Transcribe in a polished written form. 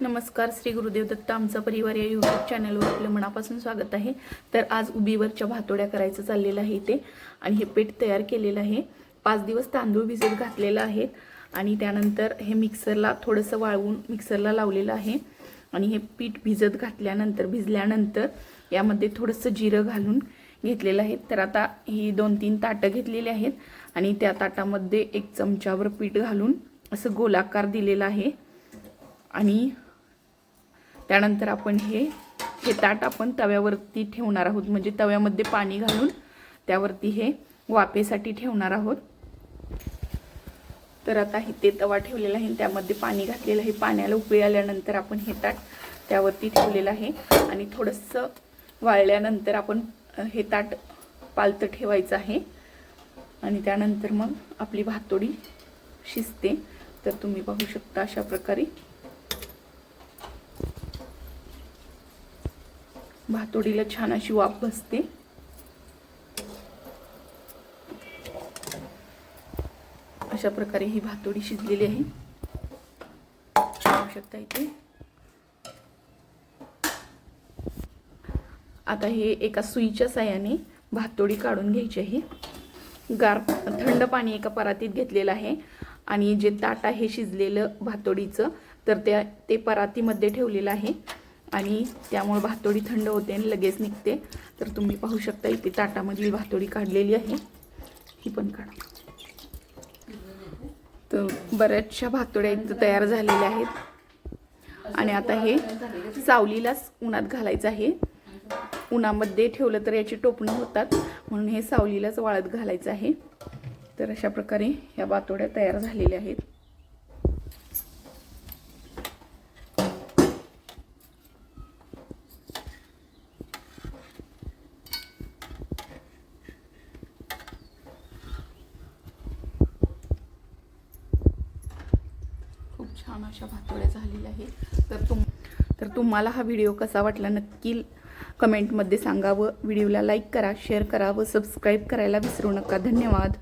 नमस्कार, श्री गुरुदेव दत्त आमचा परिवार या यूट्यूब चॅनलवर आपलं मनापासून स्वागत आहे। तर आज उबीवरच्या भातोड्या करायचं चाललेलं आहे इथे आणि हे पीठ तयार केलेलं आहे। 5 दिवस तांदूळ भिजत घातलेला आहे आणि त्यानंतर हे मिक्सरला थोडंसं वाळवून मिक्सरला लावलेलं आहे आणि हे पीठ भिजल्यानंतर यामध्ये थोडंसं जिरं घालून घेतलेलं आहे। तर आता ही 2-3 ताटं घेतलेली आहेत आणि त्या ताटामध्ये 1 चमचावर पीठ घालून असं गोलाकार दिलेला आहे आणि त्यानंतर आपण हे ताट आपण तव्यावरती ठेवणार आहोत, म्हणजे तव्यामध्ये पाणी घालून त्यावरती हे वाफेसाठी ठेवणार आहोत। तर आता ते तवा ठेवलेला आहे, त्यामध्ये पाणी घातलेलं आहे। पाण्याला उकळी आल्यानंतर आपण हे ताट त्यावरती ठेवलेलं आहे आणि थोडंसं वाळल्यानंतर आपण हे ताट पालतं ठेवायचं आहे आणि त्यानंतर मग आपली भातोडी शिजते। तर तुम्ही पाहू शकता अशा प्रकारे भातोडीला छान अशी वाफ बसते। अशा प्रकारे ही भातोडी शिजलेली आहे, पाहू शकता इथे। आता हे एका सुईच्या साहाय्याने भातोडी काढून घ्यायची आहे। थंड पाणी एका परातीत घेतलेलं आहे आणि जे ताट आहे शिजलेलं भातोडीचं तर ते परातीमध्ये ठेवलेलं आहे आणि त्यामुळे भातोडी थंड होते आणि लगेच निघते। तर तुम्ही पाहू शकता इथे ताटामधली भातोडी काढलेली आहे, ही पण काढा। तर बऱ्याचशा भातोड्या इथं तयार झालेल्या आहेत आणि आता हे सावलीलाच उन्हात घालायचं आहे। उन्हामध्ये ठेवलं तर याची टोपणी होतात, म्हणून हे सावलीलाच वाळत घालायचं आहे। तर अशा प्रकारे या भातोड्या तयार झालेल्या आहेत। खूप छान अशा भातोड्या झालेल्या आहेत। तर तुम्हाला हा व्हिडिओ कसा वाटला नक्की कमेंटमध्ये सांगावं। व्हिडिओला लाईक करा, शेअर करा व सबस्क्राईब करायला विसरू नका। धन्यवाद।